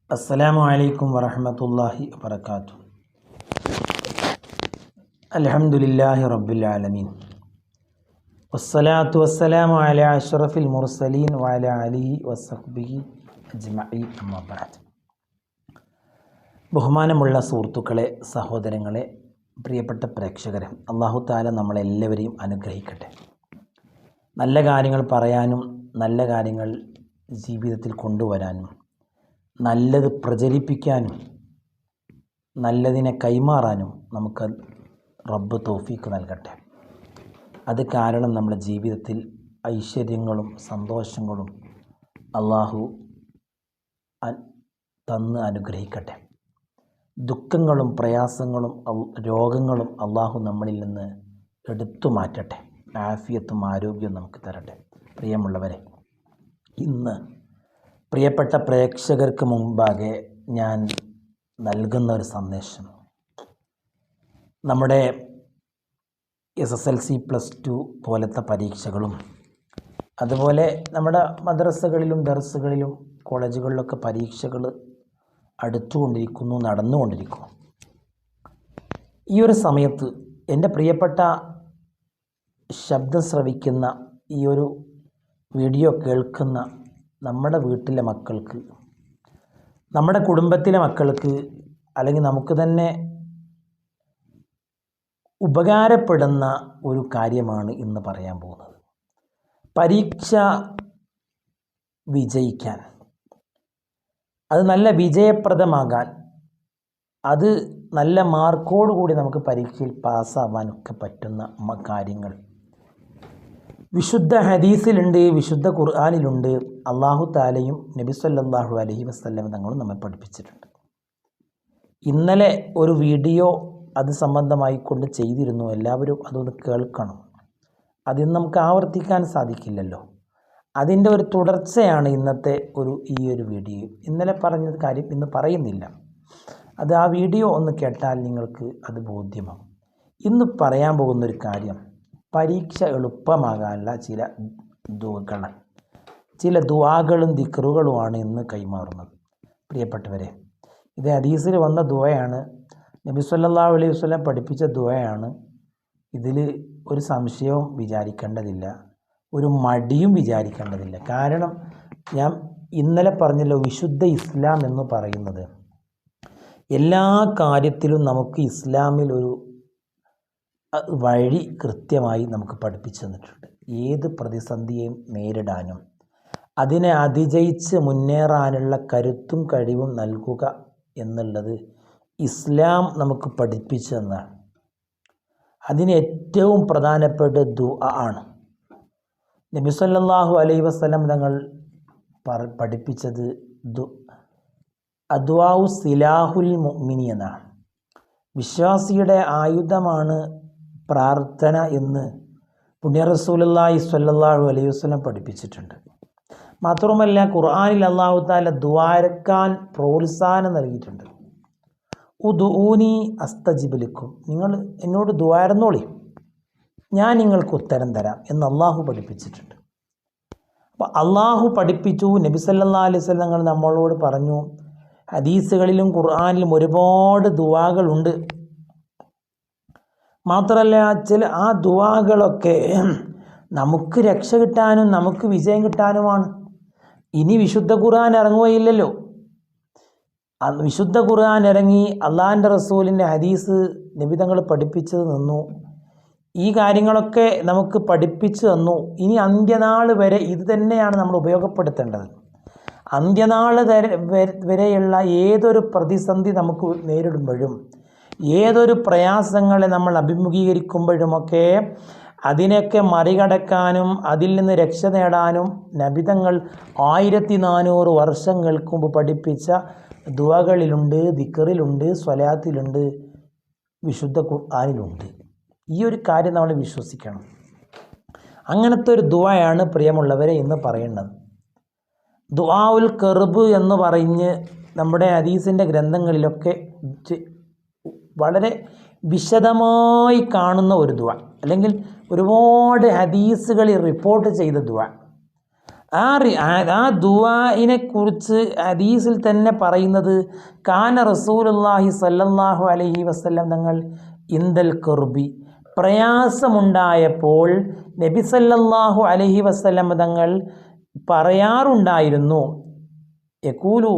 അസ്സലാമു അലൈക്കും വറഹ്മത്തുള്ളാഹി വബറകാതുഹു. അൽഹംദുലില്ലാഹി റബ്ബിൽ ആലമീൻ. വസ്സലാത്തു വസ്സലാമു അലാ അഷ്റഫിൽ മുർസലീൻ വഅലാ ആലിഹി വസഹ്ബിഹി അജ്മഈൻ. അമ്മാ ബഅദ്. ബഹുമാനമുള്ള സുഹൃത്തുക്കളെ, സഹോദരങ്ങളെ, പ്രിയപ്പെട്ട പ്രേക്ഷകരെ, അല്ലാഹു തആല നമ്മളെല്ലാവരെയും അനുഗ്രഹിക്കട്ടെ. നല്ല കാര്യങ്ങൾ പറയാനും നല്ല കാര്യങ്ങൾ ജീവിതത്തിൽ കൊണ്ടുവരാനും നല്ലത് പ്രചരിപ്പിക്കാനും നല്ലതിനെ കൈമാറാനും നമുക്ക് റബ്ബ് തൗഫീഖ് നൽകട്ടെ. അത് കാരണം നമ്മുടെ ജീവിതത്തിൽ ഐശ്വര്യങ്ങളും സന്തോഷങ്ങളും അള്ളാഹു തന്ന് അനുഗ്രഹിക്കട്ടെ. ദുഃഖങ്ങളും പ്രയാസങ്ങളും രോഗങ്ങളും അള്ളാഹു നമ്മളിൽ നിന്ന് എടുത്തു മാറ്റട്ടെ. ആഫിയത്തും ആരോഗ്യവും നമുക്ക് തരട്ടെ. പ്രിയമുള്ളവരെ, ഇന്ന് പ്രിയപ്പെട്ട പ്രേക്ഷകർക്ക് മുമ്പാകെ ഞാൻ നൽകുന്ന ഒരു സന്ദേശം, നമ്മുടെ SSLC +2 പോലത്തെ പരീക്ഷകളും അതുപോലെ നമ്മുടെ മദ്രസകളിലും ദർസുകളിലും കോളേജുകളിലൊക്കെ പരീക്ഷകൾ അടുത്തുകൊണ്ടിരിക്കുന്നു, നടന്നുകൊണ്ടിരിക്കുന്നു. ഈ ഒരു സമയത്ത് എൻ്റെ പ്രിയപ്പെട്ട ശബ്ദം ശ്രവിക്കുന്ന, ഈ ഒരു വീഡിയോ കേൾക്കുന്ന നമ്മുടെ വീട്ടിലെ മക്കൾക്ക്, നമ്മുടെ കുടുംബത്തിലെ മക്കൾക്ക്, അല്ലെങ്കിൽ നമുക്ക് തന്നെ ഉപകാരപ്പെടുന്ന ഒരു കാര്യമാണ് ഇന്ന് പറയാൻ പോകുന്നത്. പരീക്ഷ വിജയിക്കാൻ, അത് നല്ല വിജയപ്രദമാകാൻ, അത് നല്ല മാർക്കോടുകൂടി നമുക്ക് പരീക്ഷയിൽ പാസ്സാവാനൊക്കെ പറ്റുന്ന കാര്യങ്ങൾ വിശുദ്ധ ഹദീസിലുണ്ട്, വിശുദ്ധ ഖുർആനിലുണ്ട്. അല്ലാഹു തആലയും നബി സല്ലല്ലാഹു അലൈഹി വസല്ലം തങ്ങളും നമ്മെ പഠിപ്പിച്ചിട്ടുണ്ട്. ഇന്നലെ ഒരു വീഡിയോ അത് സംബന്ധമായി കൊണ്ട് ചെയ്തിരുന്നു. എല്ലാവരും അതൊന്ന് കേൾക്കണം. അതിന്ന് നമുക്ക് ആവർത്തിക്കാൻ സാധിക്കില്ലല്ലോ. അതിൻ്റെ ഒരു തുടർച്ചയാണ് ഇന്നത്തെ ഈ ഒരു വീഡിയോ. ഇന്നലെ പറഞ്ഞ കാര്യം ഇന്ന് പറയുന്നില്ല. അത് ആ വീഡിയോ ഒന്ന് കേട്ടാൽ നിങ്ങൾക്ക് അത് ബോധ്യമാകും. ഇന്ന് പറയാൻ പോകുന്നൊരു കാര്യം, പരീക്ഷ എളുപ്പമാകാനുള്ള ചില ദുആകളും ദിക്റുകളുമാണ് ഇന്ന് കൈമാറുന്നത്. പ്രിയപ്പെട്ടവരെ, ഇത് ഹദീസിൽ വന്ന ദുആയാണ്, നബി സല്ലല്ലാഹു അലൈഹി വസല്ലം പഠിപ്പിച്ച ദുആയാണ്. ഇതിൽ ഒരു സംശയവും വിചാരിക്കേണ്ടതില്ല, ഒരു മടിയും വിചാരിക്കേണ്ടതില്ല. കാരണം ഞാൻ ഇന്നലെ പറഞ്ഞല്ലോ, വിശുദ്ധ ഇസ്ലാം എന്ന് പറയുന്നത് എല്ലാ കാര്യത്തിലും നമുക്ക് ഇസ്ലാമിൽ ഒരു വഴി കൃത്യമായി നമുക്ക് പഠിപ്പിച്ചു തന്നിട്ടുണ്ട്. ഏത് പ്രതിസന്ധിയെയും നേരിടാനും അതിനെ അതിജയിച്ച് മുന്നേറാനുള്ള കരുത്തും കഴിവും നൽകുക എന്നുള്ളത് ഇസ്ലാം നമുക്ക് പഠിപ്പിച്ചു തന്നതാണ്. അതിന് ഏറ്റവും പ്രധാനപ്പെട്ട ദുആ ആണ്. നബി സല്ലല്ലാഹു അലൈഹി വസല്ലം തങ്ങൾ പഠിപ്പിച്ചത് അദ്വാഉ സിലാഹുൽ മുഅ്മിനി എന്നാണ്. വിശ്വാസിയുടെ ആയുധമാണ് പ്രാർത്ഥന എന്ന് പുണ്യ റസൂലുള്ളാഹി സ്വല്ലല്ലാഹു അലൈഹി വസല്ലം പഠിപ്പിച്ചിട്ടുണ്ട്. മാത്രമല്ല, ഖുർആനിൽ അല്ലാഹു തആല ദുആരക്കാൻ പ്രോത്സാഹനം നൽകിയിട്ടുണ്ട്. ഉദ്ഊനി അസ്തജിബ് ലക്കും, നിങ്ങൾ എന്നോട് ദുആർന്നോളി, ഞാൻ നിങ്ങൾക്ക് ഉത്തരം തരാം എന്ന് അള്ളാഹു പഠിപ്പിച്ചിട്ടുണ്ട്. അപ്പോൾ അള്ളാഹു പഠിപ്പിച്ചു, നബി സല്ലല്ലാഹു അലൈഹി വസല്ലം തങ്ങൾ നമ്മളോട് പറഞ്ഞു. ഹദീസുകളിലും ഖുർആനിലും ഒരുപാട് ദുആകളുണ്ട്. മാത്രമല്ല, ആ ദുആകളൊക്കെ നമുക്ക് രക്ഷ കിട്ടാനും നമുക്ക് വിജയം കിട്ടാനുമാണ്. ഇനി വിശുദ്ധ ഖുർആൻ ഇറങ്ങുകയില്ലല്ലോ. വിശുദ്ധ ഖുർആൻ ഇറങ്ങി, അള്ളാഹിൻ്റെ റസൂലിൻ്റെ ഹദീസ് നബി തങ്ങൾ പഠിപ്പിച്ചത് നിന്നു. ഈ കാര്യങ്ങളൊക്കെ നമുക്ക് പഠിപ്പിച്ചു തന്നു. ഇനി അന്ത്യനാൾ വരെ ഇത് തന്നെയാണ് നമ്മൾ ഉപയോഗപ്പെടുത്തേണ്ടത്. അന്ത്യനാൾ വരെയുള്ള ഏതൊരു പ്രതിസന്ധി നമുക്ക് നേരിടുമ്പോഴും, ഏതൊരു പ്രയാസങ്ങളെ നമ്മൾ അഭിമുഖീകരിക്കുമ്പോഴുമൊക്കെ അതിനെയൊക്കെ മറികടക്കാനും അതിൽ നിന്ന് രക്ഷ നേടാനും നബിതങ്ങൾ 1400 വർഷങ്ങൾക്ക് മുമ്പ് പഠിപ്പിച്ച ദുആകളിലുണ്ട്, ദിക്റിലുണ്ട്, സ്വലാത്തിലുണ്ട്, വിശുദ്ധ ഖുർആനിലുണ്ട്. ഈ ഒരു കാര്യം നമ്മൾ വിശ്വസിക്കണം. അങ്ങനത്തെ ഒരു ദുആയാണ് പ്രിയമുള്ളവരെ ഇന്ന് പറയുന്നത്. ദുആഉൽ കർബ് എന്ന് പറഞ്ഞ് നമ്മുടെ ഹദീസിൻ്റെ ഗ്രന്ഥങ്ങളിലൊക്കെ വളരെ വിശദമായി കാണുന്ന ഒരു ദുആ, അല്ലെങ്കിൽ ഒരുപാട് ഹദീസുകളിൽ റിപ്പോർട്ട് ചെയ്ത ദുആ. ആ ദുആഇനെ കുറിച്ച് ഹദീസിൽ തന്നെ പറയുന്നത് കാന റസൂലുള്ളാഹി സ്വല്ലല്ലാഹു അലൈഹി വസല്ലം തങ്ങൾ ഇന്ദൽ ഖുർബി, പ്രയാസമുണ്ടായപ്പോൾ നബി സല്ലല്ലാഹു അലൈഹി വസല്ലം തങ്ങൾ പറയാറുണ്ടായിരുന്നു, യഖൂലു,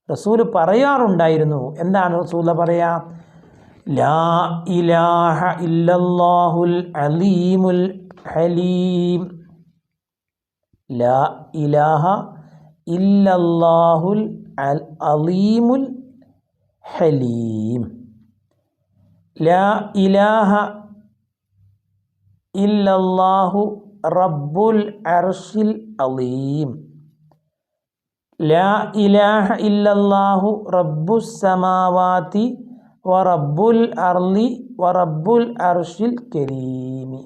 റസൂല് പറയാറുണ്ടായിരുന്നു. എന്താണ് റസൂൽ പറയാ? ലാ ഇലാഹ ഇല്ലല്ലാഹുൽ അലീമുൽ ഹലീം, ലാ ഇലാഹ ഇല്ലല്ലാഹുൽ അലീമുൽ ഹലീം, ലാ ഇലാഹ ഇല്ലല്ലാഹു റബ്ബുൽ അർശിൽ അലീം, ലാ ഇലാഹ ഇല്ലല്ലാഹു റബ്ബുസ് സമാവാതി വ റബ്ബുൽ അർളി വ റബ്ബുൽ അർശിൽ കരീമി.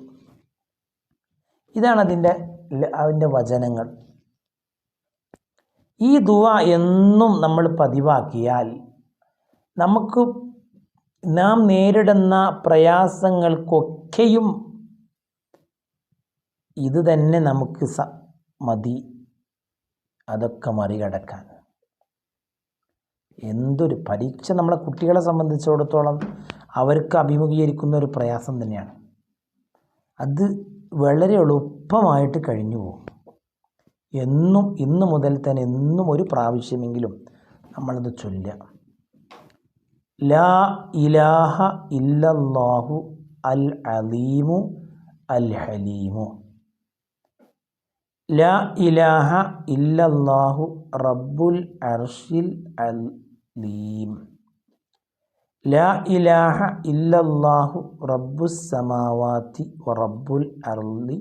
ഇതാണ് അതിൻ്റെ വചനങ്ങൾ. ഈ ദുആ എന്നും നമ്മൾ പതിവാക്കിയാൽ നമുക്ക് നാം നേരിടുന്ന പ്രയാസങ്ങൾക്കൊക്കെയും ഇത് തന്നെ നമുക്ക് മതി, അതൊക്കെ മറികടക്കാൻ. എന്തൊരു പരീക്ഷ നമ്മളെ കുട്ടികളെ സംബന്ധിച്ചിടത്തോളം അവർക്ക് അഭിമുഖീകരിക്കുന്ന ഒരു പ്രയാസം തന്നെയാണ്. അത് വളരെ എളുപ്പമായിട്ട് കഴിഞ്ഞു പോകും. എന്നും ഇന്നു മുതൽ തന്നെ എന്നും ഒരു പ്രാവശ്യമെങ്കിലും നമ്മളത് ചൊല്ലുക. ലാ ഇലാഹ ഇല്ലല്ലാഹു അൽ അലീമു അൽ ഹലീമു, ലാ ഇലാഹ ഇല്ലല്ലാഹു റബ്ബുൽ അർശിൽ അലീം, ലാ ഇലാഹ ഇല്ലല്ലാഹു റബ്ബുസ് സമാവാതി വ റബ്ബുൽ അർളി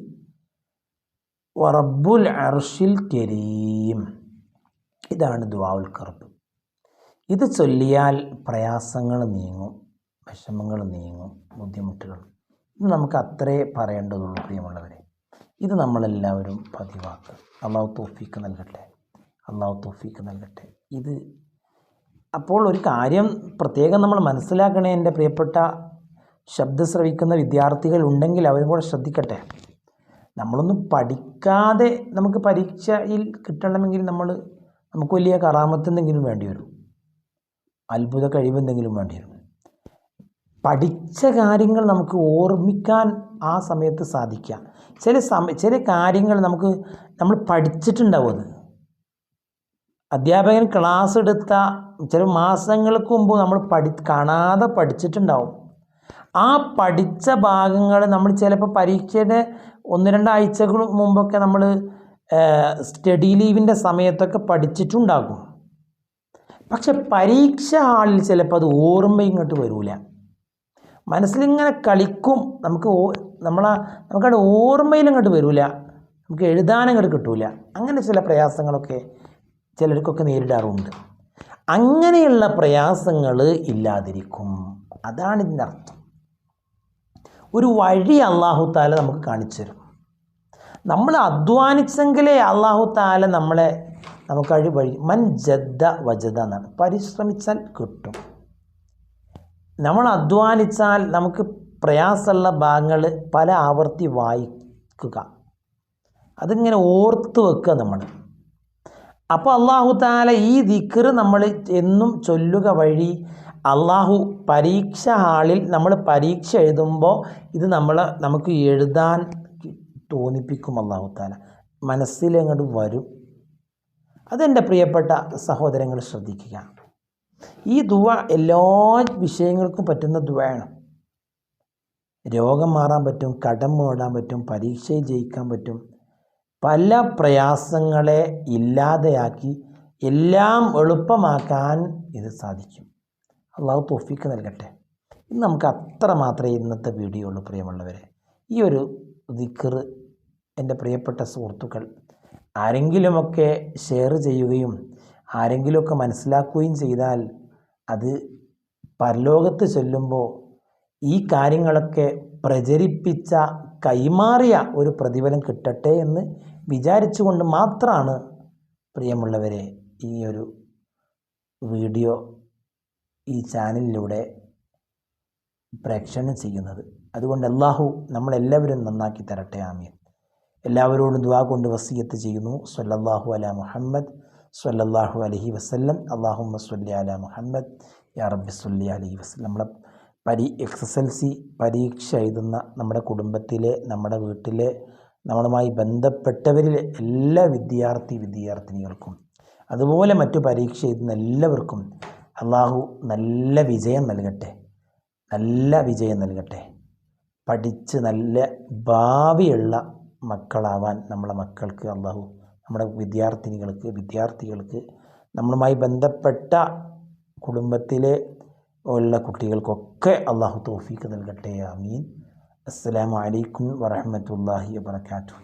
വ റബ്ബുൽ അർശിൽ കരീം. ഇതാണ് ദുആഉൽ ഖർബ്. ഇത് ചൊല്ലിയാൽ പ്രയാസങ്ങൾ നീങ്ങും, വിഷമങ്ങൾ നീങ്ങും, ബുദ്ധിമുട്ടുകൾ. ഇത് നമുക്ക് അത്രേ പറയേണ്ടതുള്ളൂ പ്രിയമുള്ളവരെ. ഇത് നമ്മളെല്ലാവരും പതിവാക്കുക. അള്ളാഹു തൗഫീഖ് നൽകട്ടെ, അള്ളാഹു തൗഫീഖ് നൽകട്ടെ. ഇത് അപ്പോൾ ഒരു കാര്യം പ്രത്യേകം നമ്മൾ മനസ്സിലാക്കണേ, എൻ്റെ പ്രിയപ്പെട്ട ശബ്ദം ശ്രവിക്കുന്ന വിദ്യാർത്ഥികൾ ഉണ്ടെങ്കിൽ അവരും കൂടെ ശ്രദ്ധിക്കട്ടെ. നമ്മളൊന്നും പഠിക്കാതെ നമുക്ക് പരീക്ഷയിൽ കിട്ടണമെങ്കിൽ നമുക്ക് വലിയ കറാമത്ത് എന്തെങ്കിലും വേണ്ടി വരും, അത്ഭുത കഴിവെന്തെങ്കിലും വേണ്ടി വരും. പഠിച്ച കാര്യങ്ങൾ നമുക്ക് ഓർമ്മിക്കാൻ ആ സമയത്ത് സാധിക്കുക. ചില കാര്യങ്ങൾ നമ്മൾ പഠിച്ചിട്ടുണ്ടാവും. അത് അധ്യാപകൻ ക്ലാസ് എടുത്ത ചില മാസങ്ങൾക്ക് മുമ്പ് നമ്മൾ കാണാതെ പഠിച്ചിട്ടുണ്ടാവും. ആ പഠിച്ച ഭാഗങ്ങൾ നമ്മൾ ചിലപ്പോൾ പരീക്ഷയുടെ 1-2 ആഴ്ചകൾ മുമ്പൊക്കെ നമ്മൾ സ്റ്റഡി ലീവിൻ്റെ സമയത്തൊക്കെ പഠിച്ചിട്ടുണ്ടാകും. പക്ഷെ പരീക്ഷ ഹാളിൽ ചിലപ്പോൾ അത് ഓർമ്മ ഇങ്ങോട്ട് വരില്ല. മനസ്സിലിങ്ങനെ കളിക്കും, നമുക്കവിടെ ഓർമ്മയിൽ ഇങ്ങോട്ട് വരില്ല, നമുക്ക് എഴുതാനങ്ങോട്ട് കിട്ടൂല. അങ്ങനെ ചില പ്രയാസങ്ങളൊക്കെ ചിലർക്കൊക്കെ നേരിടാറുണ്ട്. അങ്ങനെയുള്ള പ്രയാസങ്ങൾ ഇല്ലാതിരിക്കും. അതാണ് ഇതിൻ്റെ അർത്ഥം. ഒരു വഴി അല്ലാഹു തആല നമുക്ക് കാണിച്ചു തരും. നമ്മൾ അധ്വാനിച്ചെങ്കിലേ അല്ലാഹു തആല നമുക്ക് വഴി. മൻ ജദ്ദ വജദ എന്നാണ്, പരിശ്രമിച്ചാൽ കിട്ടും. നമ്മൾ അധ്വാനിച്ചാൽ നമുക്ക് പ്രയാസമുള്ള ഭാഗങ്ങൾ പല ആവർത്തി വായിക്കുക, അതിങ്ങനെ ഓർത്ത് വെക്കുക നമ്മൾ. അപ്പോൾ അല്ലാഹു തആല ഈ ദിക്ർ നമ്മൾ എന്നും ചൊല്ലുക വഴി അല്ലാഹു പരീക്ഷ ഹാളിൽ നമ്മൾ പരീക്ഷ എഴുതുമ്പോൾ ഇത് നമുക്ക് എഴുതാൻ തോന്നിപ്പിക്കും. അല്ലാഹു തആല മനസ്സിലങ്ങോട്ട് വരും. അതെൻ്റെ പ്രിയപ്പെട്ട സഹോദരങ്ങൾ ശ്രദ്ധിക്കുക. ഈ ദുആ എല്ലാ വിഷയങ്ങൾക്കും പറ്റുന്ന ദുആയാണ്. രോഗം മാറാൻ പറ്റും, കടം മൂടാൻ പറ്റും, പരീക്ഷയിൽ ജയിക്കാൻ പറ്റും. പല പ്രയാസങ്ങളെ ഇല്ലാതെയാക്കി എല്ലാം എളുപ്പമാക്കാൻ ഇത് സാധിക്കും. അള്ളാഹു തൗഫീഖ് നൽകട്ടെ. ഇന്ന് നമുക്ക് അത്ര മാത്രമേ ഇന്നത്തെ വീഡിയോ ഉള്ളൂ പ്രിയമുള്ളവരെ. ഈ ഒരു ദിക്ർ എൻ്റെ പ്രിയപ്പെട്ട സുഹൃത്തുക്കൾ ആരെങ്കിലുമൊക്കെ ഷെയർ ചെയ്യുകയും ആരെങ്കിലുമൊക്കെ മനസ്സിലാക്കുകയും ചെയ്താൽ അത് പരലോകത്ത് ചെല്ലുമ്പോൾ ഈ കാര്യങ്ങളൊക്കെ പ്രചരിപ്പിച്ച കൈമാറിയ ഒരു പ്രതിഫലം കിട്ടട്ടെ എന്ന് വിചാരിച്ചുകൊണ്ട് മാത്രമാണ് പ്രിയമുള്ളവരെ ഈ ഒരു വീഡിയോ ഈ ചാനലിലൂടെ പ്രേക്ഷണം ചെയ്യുന്നത്. അതുകൊണ്ട് അല്ലാഹു നമ്മളെല്ലാവരും നന്നാക്കി തരട്ടെ. ആമീൻ. എല്ലാവരോടും ദുആ കൊണ്ട് വസിയത്ത് ചെയ്യുന്നു. സ്വല്ലല്ലാഹു അലാ മുഹമ്മദ് സ്വല്ലല്ലാഹു അലൈഹി വസല്ലം. അല്ലാഹുമ്മ സ്വല്ലി അലാ മുഹമ്മദ് യാ റബ്ബി സ്വല്ലി അലൈഹി വസല്ലം. നമ്മളെ SSLC പരീക്ഷ എഴുതുന്ന നമ്മുടെ കുടുംബത്തിലെ, നമ്മുടെ വീട്ടിലെ, നമ്മളുമായി ബന്ധപ്പെട്ടവരിലെ എല്ലാ വിദ്യാർത്ഥിനികൾക്കും, അതുപോലെ മറ്റു പരീക്ഷ എഴുതുന്ന എല്ലാവർക്കും അള്ളാഹു നല്ല വിജയം നൽകട്ടെ. പഠിച്ച് നല്ല ഭാവിയുള്ള മക്കളാവാൻ നമ്മളെ മക്കൾക്ക് അള്ളാഹു, നമ്മുടെ വിദ്യാർത്ഥികൾക്ക് നമ്മളുമായി ബന്ധപ്പെട്ട കുടുംബത്തിലെ ഉള്ള കുട്ടികൾക്കൊക്കെ അള്ളാഹു തൗഫീഖ് നൽകട്ടെ. ആമീൻ. അസ്സലാമു അലൈക്കും വറഹ്മത്തുള്ളാഹി വബറകാതുഹു.